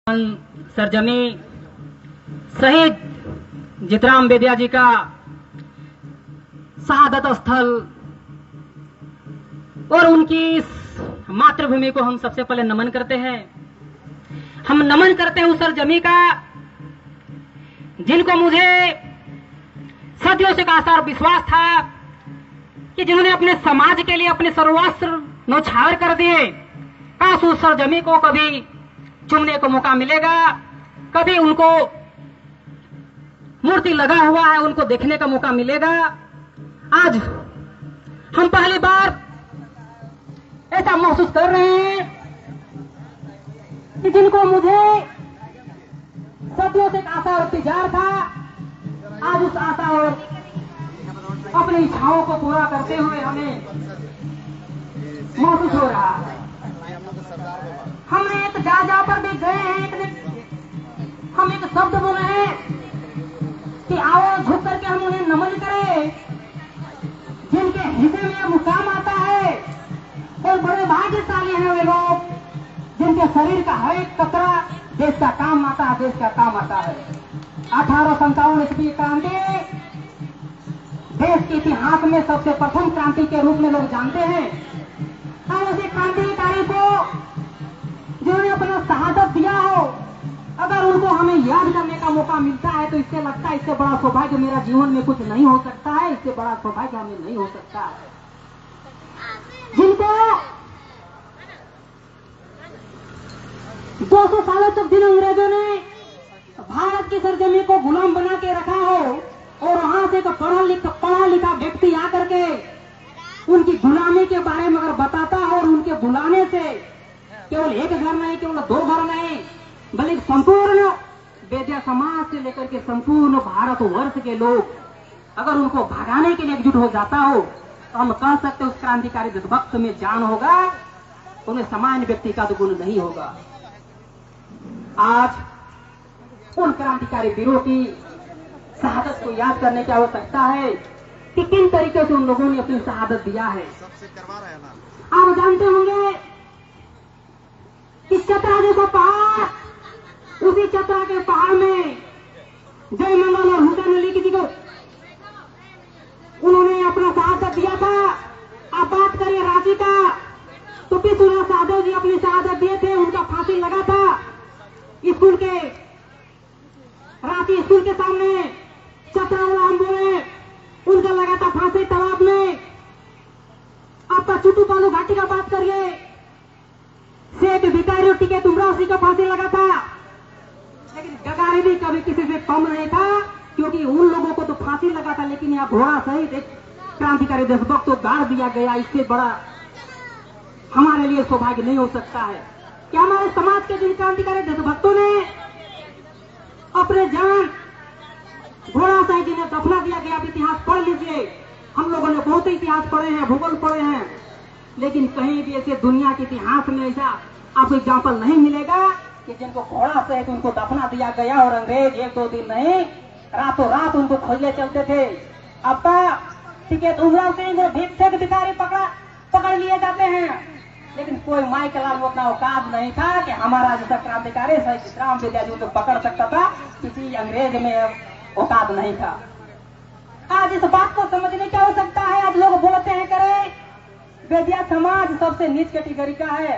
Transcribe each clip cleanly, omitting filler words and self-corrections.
सरजमी शहीद जितराम बेदिया जी का शहादत स्थल और उनकी मातृभूमि को हम सबसे पहले नमन करते हैं। हम नमन करते हैं उस सरजमी का जिनको मुझे सदियों से आसार विश्वास था कि जिन्होंने अपने समाज के लिए अपने सर्वस्व न्यौछावर कर दिए। काश उस सरजमी को कभी चुनने को मौका मिलेगा, कभी उनको मूर्ति लगा हुआ है उनको देखने का मौका मिलेगा। आज हम पहली बार ऐसा महसूस कर रहे हैं कि जिनको मुझे सदियों से एक आशा और इंतजार था, आज उस आशा और अपनी इच्छाओं को पूरा करते हुए हमें महसूस हो रहा है। हमने एक जा पर भी गए हैं, हम एक शब्द बोले हैं कि आओ झुक करके हम उन्हें नमन करें जिनके हृदय में मुकाम आता है। और बड़े भाग्यशाली हैं वे लोग जिनके शरीर का हर एक कतरा देश का काम आता है, देश का काम आता है। 1857 ईस्वी क्रांति देश के इतिहास में सबसे प्रथम क्रांति के रूप में लोग जानते हैं। और उसी क्रांतिकारी को जिन्होंने अपना शहादत दिया हो, अगर उनको हमें याद करने का मौका मिलता है तो इससे लगता है इससे बड़ा सौभाग्य मेरा जीवन में कुछ नहीं हो सकता है, इससे बड़ा सौभाग्य हमें नहीं हो सकता है। जिनको 200 सालों तक जिन अंग्रेजों ने भारत की सरजमी को गुलाम बना के रखा हो और वहां से एक पढ़ा लिखा व्यक्ति आकर के उनकी गुलामी के बारे में अगर बताता हो और उनके बुलाने से केवल एक घर नहीं, केवल 2 घर नहीं, बल्कि संपूर्ण बेदिया समाज से लेकर के संपूर्ण भारतवर्ष के लोग अगर उनको भगाने के लिए एकजुट हो जाता हो तो हम कह सकते उस क्रांतिकारी देशभक्त में जान होगा, उन्हें सामान्य व्यक्ति का तो गुण नहीं होगा। आज उन क्रांतिकारी वीरों की शहादत को याद करने की आवश्यकता है कि किन तरीके से उन लोगों ने अपनी शहादत दिया है। आप जानते होंगे कि चतरा जैसा पहाड़, उसी चतरा के पहाड़ में जयमंगल और हुसैन अली किसी को उन्होंने अपना शहादत दिया था। आप बात करिए रांची का तो पिछुरा साधव जी अपनी शहादत दिए थे, उनका फांसी लगा था स्कूल के रांची स्कूल के सामने। चतरा वाला हम बोले उनका लगा था फांसी तालाब में। आपका चुटू पालू घाटी का बात करिए, शेख भिखारी टिकैत उमराव का फांसी लगा था, लेकिन गगारी भी कभी किसी से कम नहीं था क्योंकि उन लोगों को तो फांसी लगा था, लेकिन यहाँ घोड़ा सहित एक क्रांतिकारी देशभक्त को गाड़ दिया गया। इससे बड़ा हमारे लिए सौभाग्य नहीं हो सकता है कि हमारे समाज के जिन क्रांतिकारी देशभक्तों ने अपने जान घोड़ा सहित जिन्हें दफना दिया गया। आप इतिहास पढ़ लीजिए, हम लोगों ने बहुत इतिहास पढ़े हैं, भूगोल पढ़े हैं, लेकिन कहीं भी ऐसे दुनिया के इतिहास में ऐसा आपको एग्जाम्पल नहीं मिलेगा कि जिनको घोड़ा सहित उनको दफना दिया गया और अंग्रेज 1-2 दिन नहीं रातों रात उनको खोजने चलते थे। आपका टिकैत उमराव सिंह और भिक्षक भिखारी पकड़ लिए जाते हैं, लेकिन कोई माई के लाल उतना औकात नहीं था कि हमारा जैसा क्रांतिकारी शहीद जितराम बेदिया जी को पकड़ सकता था, किसी अंग्रेज में औकात नहीं था। आज इस बात को समझने की आवश्यकता है। आज लोग बोलते हैं करे बेदिया समाज सबसे नीच कैटेगरी का है,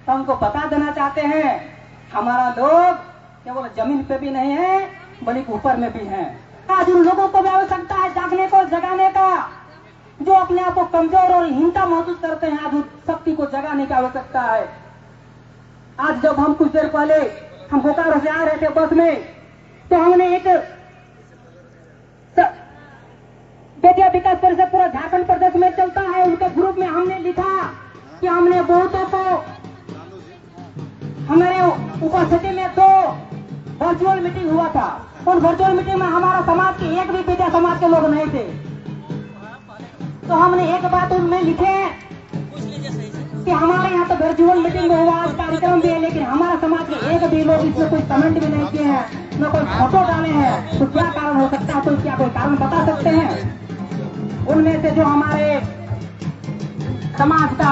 तो हमको बता देना चाहते हैं हमारा लोग केवल जमीन पे भी नहीं है बल्कि ऊपर में भी है। आज उन लोगों को भी आवश्यकता है जागने को, जगाने का, जो अपने आप को कमजोर और हीनता महसूस करते हैं। आज उस शक्ति को जगाने की आवश्यकता है। आज जब हम कुछ देर पहले हम बोकारो से आ रहे थे बस में, तो हमने एक बेदिया विकास परिषद पूरा झारखंड प्रदेश में चलता है, उनके ग्रुप में हमने लिखा कि हमने बहुतों को हमारे उपस्थिति में 2 वर्चुअल मीटिंग हुआ था। उन वर्चुअल मीटिंग में हमारा समाज के एक भी बेदिया समाज के लोग नहीं थे। तो हमने एक बात उनमें लिखे कि हमारे यहाँ तो वर्चुअल मीटिंग में हुआ, आज कार्यक्रम भी है, लेकिन हमारा समाज के एक भी लोग इसमें कोई कमेंट भी नहीं किए हैं, न कोई फोटो डाले हैं। तो क्या कारण हो सकता है? तो क्या कोई कारण बता सकते हैं? उनमें से जो हमारे समाज का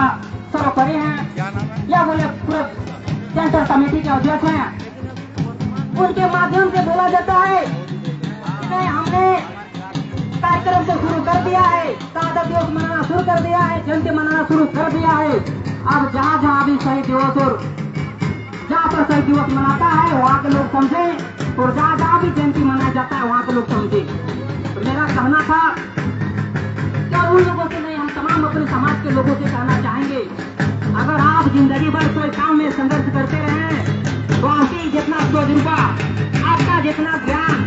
सर्वोपरि हैं या बोले पूरे सेंट्रल कमेटी के अध्यक्ष हैं, उनके माध्यम से बोला जाता है कि हमने कार्यक्रम को शुरू कर दिया है, शहादत दिवस मनाना शुरू कर दिया है, जयंती मनाना शुरू कर दिया है। अब जहाँ जहाँ भी शहीद दिवस और जहाँ पर शहीद दिवस मनाता है वहाँ के लोग समझे, और जहाँ जहाँ भी जयंती मनाया जाता है वहाँ के लोग समझे। तो मेरा कहना था क्या उन लोगों से नहीं, हम तमाम अपने समाज के लोगों से कहना चाहेंगे, अगर आप जिंदगी भर कोई काम में संघर्ष करते रहे तो आपकी जितना तजुर्बा, आपका जितना ज्ञान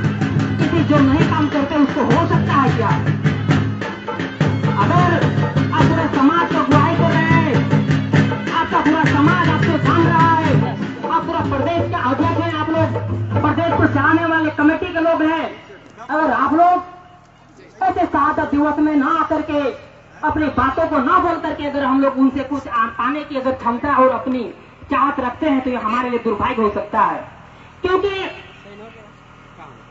किसी जो नहीं काम करते उसको हो सकता है क्या? अगर आप पूरे समाज को अगुवाई कर रहे हैं, आपका पूरा समाज आपसे जान रहा है, आप पूरा प्रदेश के अध्यक्ष हैं, आप लोग प्रदेश को चलाने वाले कमेटी के लोग हैं, अगर आप लोग ऐसे शहादत दिवस में ना आकर के अपनी बातों को ना बोल करके अगर हम लोग उनसे कुछ पाने की अगर क्षमता और अपनी चाहत रखते हैं तो ये हमारे लिए दुर्भाग्य हो सकता है। क्योंकि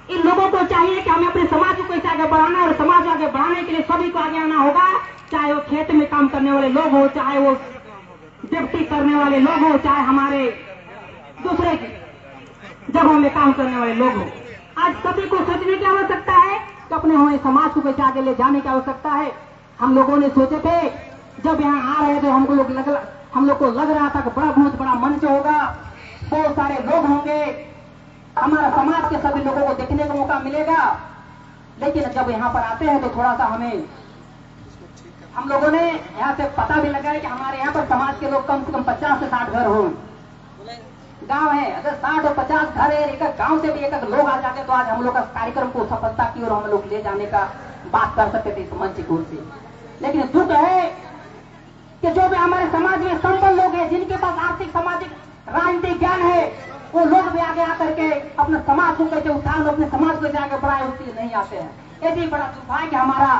इन लोगों को चाहिए कि हमें अपने समाज को कैसे आगे बढ़ाना है, और समाज आगे बढ़ाने के लिए सभी को आगे आना होगा, चाहे वो खेत में काम करने वाले लोग हो, चाहे वो डिप्टी करने वाले लोग हो, चाहे हमारे दूसरे जगहों में काम करने वाले लोग हो। आज सभी को सोचने की आवश्यकता है कि अपने हमारे समाज को कैसे आगे ले जाने की आवश्यकता है। हम लोगों ने सोचे थे जब यहाँ आ रहे थे हम लोग को लग रहा था कि बहुत बड़ा मंच होगा, बहुत सारे लोग होंगे, हमारा समाज के सभी लोगों को देखने का मौका मिलेगा। लेकिन जब यहाँ पर आते हैं तो थोड़ा सा हम लोगों ने यहाँ से पता भी लगाया कि हमारे यहाँ पर समाज के लोग कम से कम 50 से 60 घर हो, गांव है। अगर 60 और 50 घर है, एक गांव से भी एक लोग आ जाते तो आज हम लोग का कार्यक्रम को सफलता की और हम लोग ले जाने का बात कर सकते थे इस मंच की ओर से। लेकिन दुख है कि जो भी हमारे समाज में संपन्न लोग हैं, जिनके पास आर्थिक, सामाजिक, राजनीतिक ज्ञान है, वो लोग भी आगे आकर के अपने समाज को कैसे उठाए, अपने समाज को कैसे आगे बढ़ाए उसके लिए नहीं आते हैं। यही बड़ा दुर्भाग्य हमारा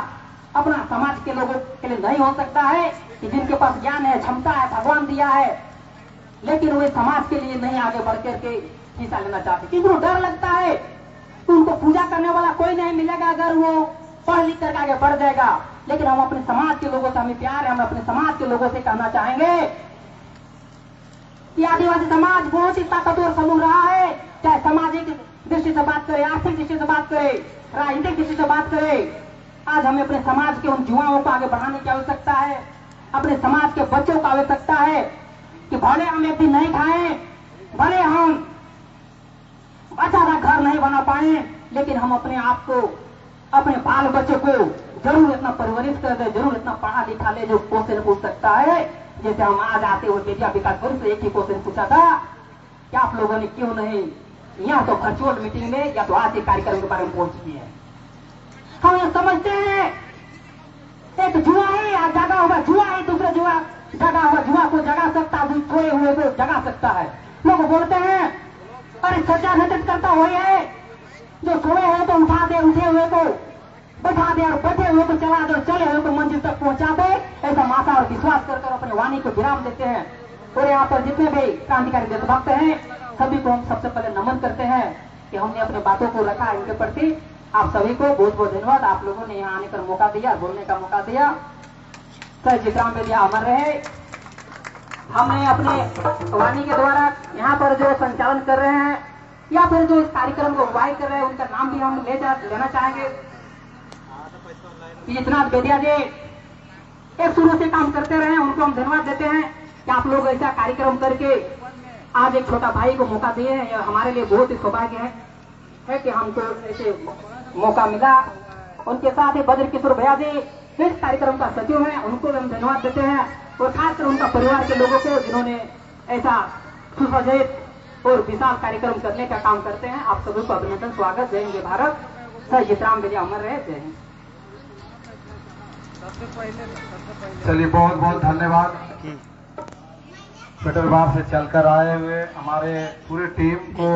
अपना समाज के लोगों के लिए नहीं हो सकता है कि जिनके पास ज्ञान है, क्षमता है, भगवान दिया है, लेकिन वे समाज के लिए नहीं आगे बढ़ करके हिस्सा लेना चाहते, क्योंकि उनको डर लगता है कि उनको पूजा करने वाला कोई नहीं मिलेगा अगर वो पढ़ लिख करके आगे बढ़ जाएगा। लेकिन हम अपने समाज के लोगों से हमें प्यार है, हम अपने समाज के लोगों से कहना चाहेंगे कि आदिवासी समाज बहुत ही ताकतवर समूह रहा है, चाहे सामाजिक दृष्टि से बात करे, आर्थिक दृष्टि से बात करे, राजनीतिक दृष्टि से बात करे। आज हमें अपने समाज के उन युवाओं को आगे बढ़ाने की आवश्यकता है, अपने समाज के बच्चों को आवश्यकता है कि भले हम एक दिन नहीं खाएं, भले हम अच्छा सा घर नहीं बना पाए, लेकिन हम अपने आप को, अपने बाल बच्चों को जरूर इतना परवरिश कर दे, जरूर इतना पढ़ा लिखा ले जो क्वेश्चन पूछ सकता है। जैसे हम आज आते हुए बेटिया विकास बोर्ड से एक ही क्वेश्चन पूछा था कि आप लोगों ने क्यों नहीं यहाँ तो वर्चुअल मीटिंग में या तो आज के कार्यक्रम के बारे में पहुंच किए हैं। हम ये समझते हैं एक जुआ है, आज जगा हुआ जुआ है, दूसरा जुआ जगा हुआ जुआ को जगा सकता है, सोए हुए को जगा सकता है। लोग बोलते हैं अरे सच्चा नजर करता वही है जो सोए हो तो उठा दे, उठे हुए को बैठा दे, और बैठे हुए को चला दे, चले हुए को मंजिल तक पहुंचा दे। ऐसा आशा और विश्वास कर अपने वाणी को विराम देते हैं। और यहाँ पर जितने भी क्रांतिकारी देशभक्त हैं सभी को हम सबसे पहले नमन करते हैं कि हमने अपने बातों को रखा इनके प्रति। आप सभी को बहुत बहुत धन्यवाद, आप लोगों ने यहाँ आने का मौका दिया, बोलने का मौका दिया। सर जितराम बेदिया अमर रहे। हमने अपने वाणी के द्वारा यहाँ पर जो संचालन कर रहे हैं या फिर जो इस कार्यक्रम को अगुवाई कर रहे हैं उनका नाम भी हम लेना चाहेंगे। जितनाथ बेदिया जी एक शुरू से काम करते रहे, उनको हम धन्यवाद देते हैं कि आप लोग ऐसा कार्यक्रम करके आज एक छोटा भाई को मौका दिए हैं। यह हमारे लिए बहुत ही सौभाग्य है कि हमको ऐसे मौका मिला। उनके साथ ही बद्र किशोर भैया जी इस कार्यक्रम का सचिव है, उनको भी हम धन्यवाद देते हैं, और खासकर उनका परिवार के लोगों को जिन्होंने ऐसा सुसज्जित और विशाल कार्यक्रम करने का काम करते हैं। आप सभी को अभिनंदन, स्वागत। जय हिंद भारत। सर जितराम बेदिया अमर रहे। जय हिंद। चलिए बहुत बहुत धन्यवाद। पेट्रोल पंप से चलकर आए हुए हमारे पूरे टीम को